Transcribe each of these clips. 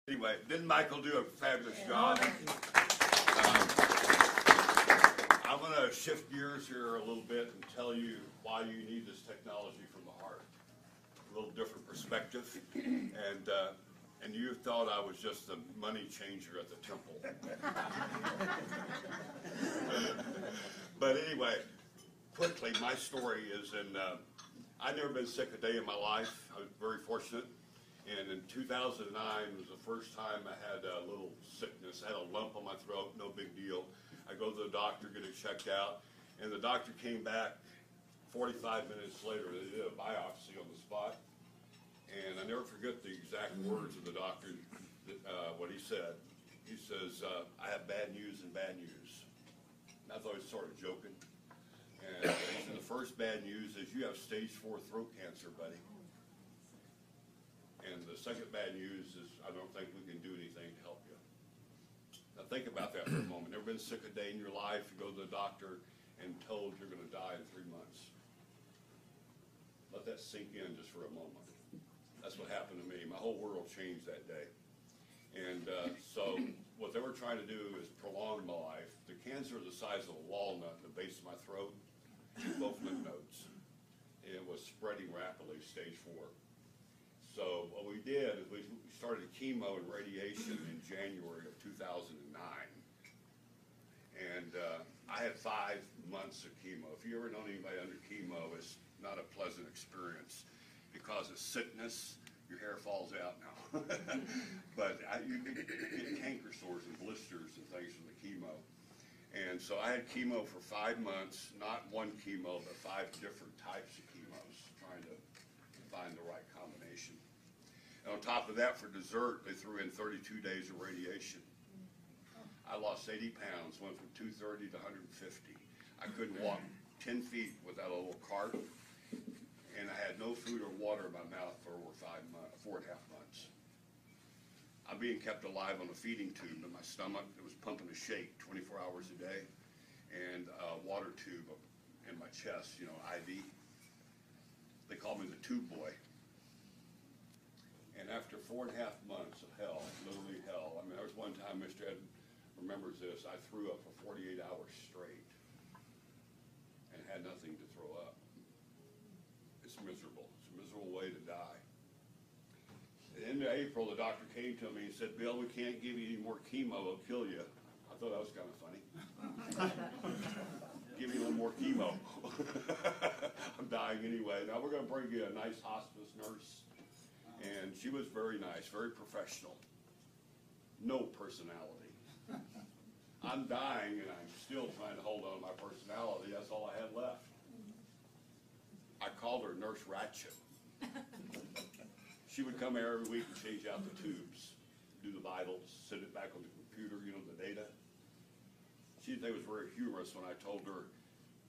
Anyway, didn't Michael do a fabulous job? I'm going to shift gears here a little bit and tell you why you need this technology from the heart. A little different perspective. And you thought I was just a money changer at the temple. But anyway, quickly, my story is I've never been sick a day in my life. I was very fortunate. And in 2009 was the first time I had a little sickness. I had a lump on my throat, no big deal. I go to the doctor, get it checked out, and the doctor came back 45 minutes later. They did a biopsy on the spot, and I never forget the exact words of the doctor, what he said. He says, I have bad news and bad news. And I thought he was sort of joking. And he said, the first bad news is you have stage 4 throat cancer, buddy. And the second bad news is I don't think we can do anything to help you. Now think about that for a moment. Never been sick a day in your life, you go to the doctor and told you're going to die in 3 months. Let that sink in just for a moment. That's what happened to me. My whole world changed that day. And so what they were trying to do is prolong my life. The cancer the size of a walnut in the base of my throat, both lymph nodes. And it was spreading rapidly, stage 4. So what we did is we started chemo and radiation in January of 2009. And I had 5 months of chemo. If you ever known anybody under chemo, it's not a pleasant experience because of sickness. Your hair falls out now. But you can get canker sores and blisters and things from the chemo. And so I had chemo for 5 months, not one chemo, but 5 different types of chemos, trying to find the right combination. And on top of that, for dessert, they threw in 32 days of radiation. I lost 80 pounds, went from 230 to 150. I couldn't walk 10 feet without a little cart, and I had no food or water in my mouth for over 4.5 months. I'm being kept alive on a feeding tube in my stomach. It was pumping a shake 24 hours a day, and a water tube in my chest, IV. They call me the tube boy. And after 4.5 months of hell, literally hell, there was one time, Mr. Ed remembers this, I threw up for 48 hours straight and had nothing to throw up. It's miserable. It's a miserable way to die. At the end of April, the doctor came to me and said, Bill, we can't give you any more chemo, it'll kill you. I thought that was kind of funny. Give me a little more chemo. I'm dying anyway. Now we're going to bring you a nice hospice nurse. And she was very nice, very professional. No personality. I'm dying and I'm still trying to hold on to my personality. That's all I had left. I called her Nurse Ratchet. She would come here every week and change out the tubes, do the vitals, send it back on the computer, the data. She didn't think it was very humorous when I told her,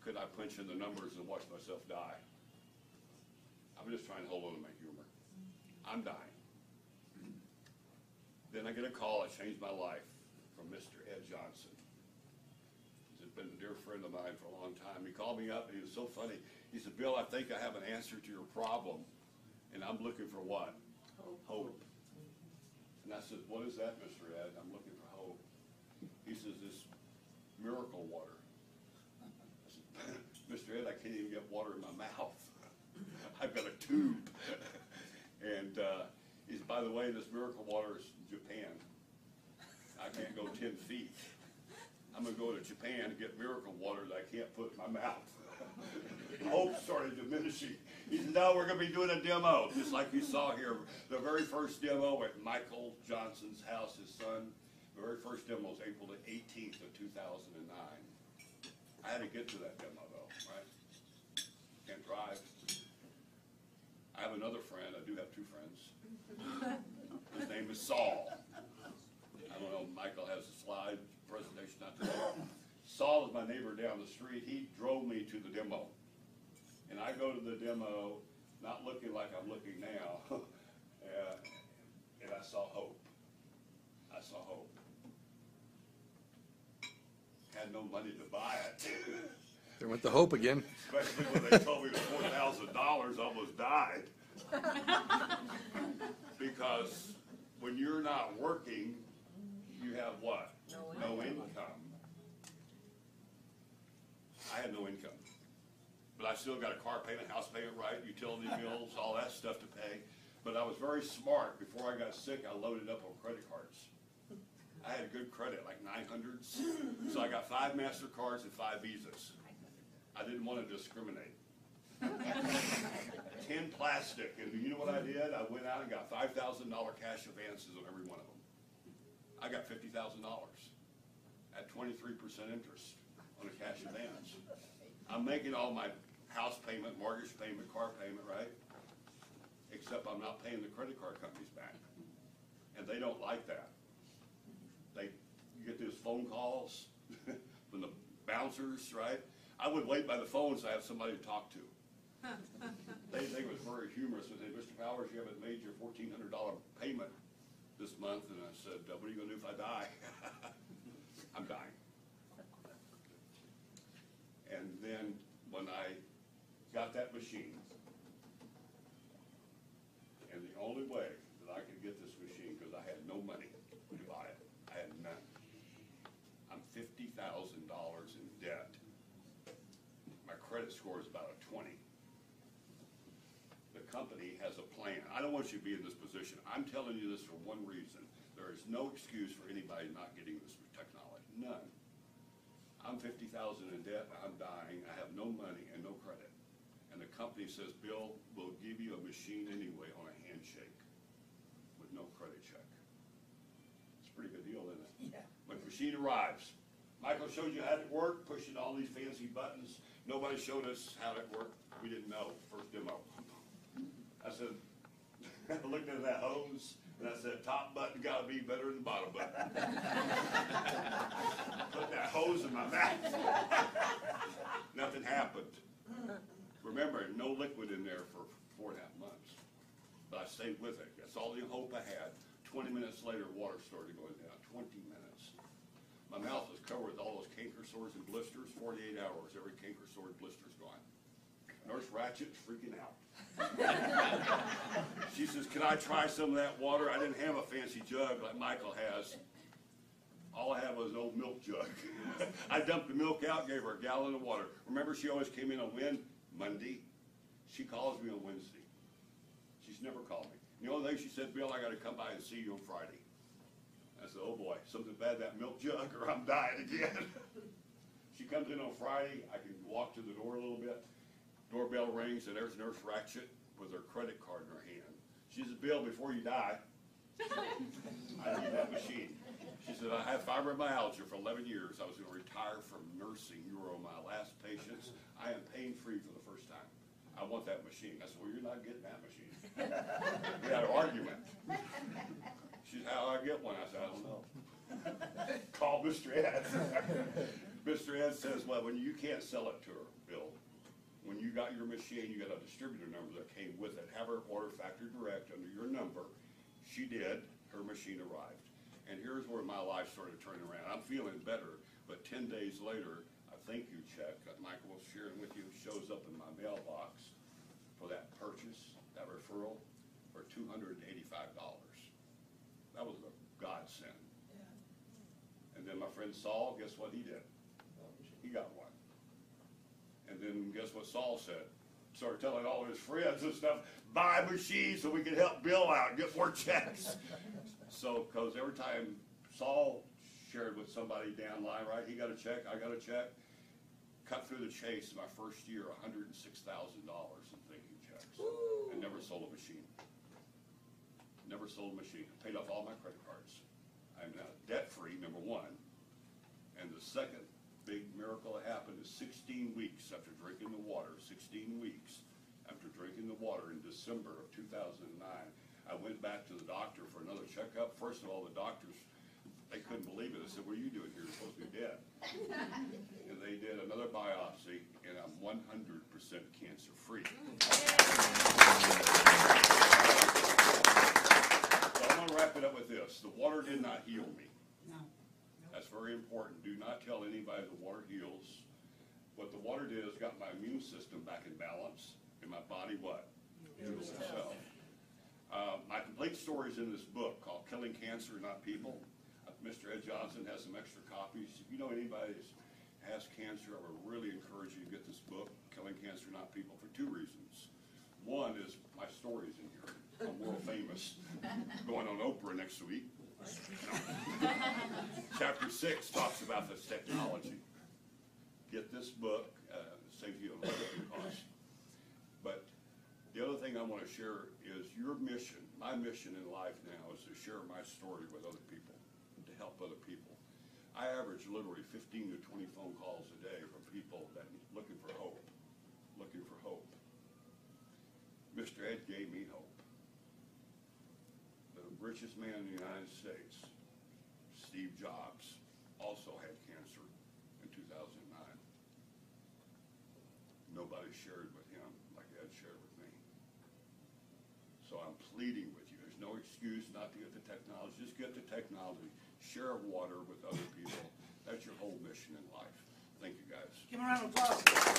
could I punch in the numbers and watch myself die? I'm just trying to hold on to my humor. I'm dying. Then I get a call that changed my life from Mr. Ed Johnson. He's been a dear friend of mine for a long time. He called me up and he was so funny. He said, Bill, I think I have an answer to your problem. And I'm looking for what? Hope. And I said, what is that, Mr. Ed? I'm looking for hope. He says, this miracle water. I said, Mr. Ed, I can't even get water in my mouth. I've got a tube. And he said, by the way, this miracle water is Japan. I can't go 10 feet. I'm going to go to Japan to get miracle water that I can't put in my mouth. Hope started diminishing. He said, no, we're going to be doing a demo, just like you saw here. The very first demo at Michael Johnson's house, his son, the very first demo was April the 18th of 2009. I had to get to that demo, though, right? Can't drive. I have another friend. I do have 2 friends. His name is Saul. I don't know, Michael has a slide presentation not today. Saul is my neighbor down the street. He drove me to the demo. And I go to the demo, not looking like I'm looking now, and I saw hope. I saw hope. Had no money to buy it. There went the hope again. Especially when they told me it was $4,000, I almost died. Because When you're not working, you have what? No income. I had no income. But I still got a car payment, house payment, right, utility bills, all that stuff to pay. But I was very smart. Before I got sick, I loaded up on credit cards. I had good credit, like 900s. So I got 5 MasterCards and 5 Visas. I didn't want to discriminate. 10 plastic, and you know what I did? I went out and got $5,000 cash advances on every one of them. I got $50,000 at 23% interest on a cash advance. I'm making all my house payment, mortgage payment, car payment, right? Except I'm not paying the credit card companies back. And they don't like that. You get those phone calls from the bouncers, right? I would wait by the phone so I have somebody to talk to. They think it was very humorous. They said, Mr. Powers, you haven't made your $1,400 payment this month. And I said, what are you going to do if I die? I'm dying. And then when I got that machine, and the only way that I could get this machine, because I had no money to buy it, I had none. I'm $50,000 in debt. My credit score is about a 20. The company has a plan. I don't want you to be in this position. I'm telling you this for one reason. There is no excuse for anybody not getting this technology. None. I'm $50,000 in debt. I'm dying. I have no money and no credit. And the company says, Bill, we'll give you a machine anyway on a handshake with no credit check. It's a pretty good deal, isn't it? Yeah. When the machine arrives, Michael showed you how it worked, pushing all these fancy buttons. Nobody showed us how it worked. We didn't know. First demo. I said, I looked at that hose, and I said, top button got to be better than the bottom button. Put that hose in my mouth. Nothing happened. Remember, no liquid in there for 4.5 months. But I stayed with it. That's all the hope I had. 20 minutes later, water started going down. 20 minutes. My mouth was covered with all those canker sores and blisters. 48 hours, every canker sore and blister's gone. Nurse Ratchet's freaking out. She says, can I try some of that water? I didn't have a fancy jug like Michael has. All I had was an old milk jug. I dumped the milk out, gave her a gallon of water. Remember, she always came in on Monday. She calls me on Wednesday. She's never called me. The only thing she said, Bill, I got to come by and see you on Friday. I said, oh boy, something bad, that milk jug, or I'm dying again. She comes in on Friday. I can walk to the door a little bit. Doorbell rings, and there's Nurse Ratchet with her credit card in her hand. She says, Bill, before you die, I need that machine. She said, I have fibromyalgia for 11 years. I was going to retire from nursing. You were my last patients. I am pain-free for the first time. I want that machine. I said, well, you're not getting that machine. We had an argument. She said, how do I get one? I said, I don't know. Call Mr. Ed. Mr. Ed says, well, when you can't sell it to her, Bill, when you got your machine, you got a distributor number that came with it. Have her order factory direct under your number. She did. Her machine arrived. And here's where my life started turning around. I'm feeling better, but 10 days later, a thank you check that Michael was sharing with you shows up in my mailbox for that purchase, that referral, for $285. That was a godsend. Yeah. And then my friend Saul, guess what he did? He got one. And then guess what Saul said? Started telling all his friends and stuff, buy a machine so we can help Bill out and get more checks. So, because every time Saul shared with somebody down line, right, he got a check, I got a check, cut through the chase my first year, $106,000 in thank-you checks. And never sold a machine. Never sold a machine. Paid off all my credit cards. I'm now debt-free, number one. And the second big miracle that happened is 16 weeks after drinking the water, 16 weeks after drinking the water in December of 2009, I went back to the doctor for another checkup. First of all, the doctors, they couldn't believe it. They said, what are you doing here? You're supposed to be dead. And they did another biopsy, and I'm 100% cancer-free. So I'm going to wrap it up with this. The water did not heal me. No. That's very important. Do not tell anybody the water heals. What the water did is got my immune system back in balance, and my body what? Heals itself. My complete story is in this book called Killing Cancer, Not People. Mr. Ed Johnson has some extra copies. If you know anybody that has cancer, I would really encourage you to get this book, Killing Cancer, Not People, for two reasons. One is my story's in here. I'm world famous. Going on Oprah next week. Chapter 6 talks about this technology. Get this book, saves you a little bit of cost. But the other thing I want to share is your mission. My mission in life now is to share my story with other people, to help other people. I average literally 15 to 20 phone calls a day from people that looking for hope, looking for hope. Mr. Ed gave me hope. The richest man in the United States, Steve Jobs, also had cancer in 2009. Nobody shared with him like Ed shared with me. So I'm pleading with you. There's no excuse not to get the technology. Just get the technology. Share water with other people. That's your whole mission in life. Thank you, guys. Give him a round of applause.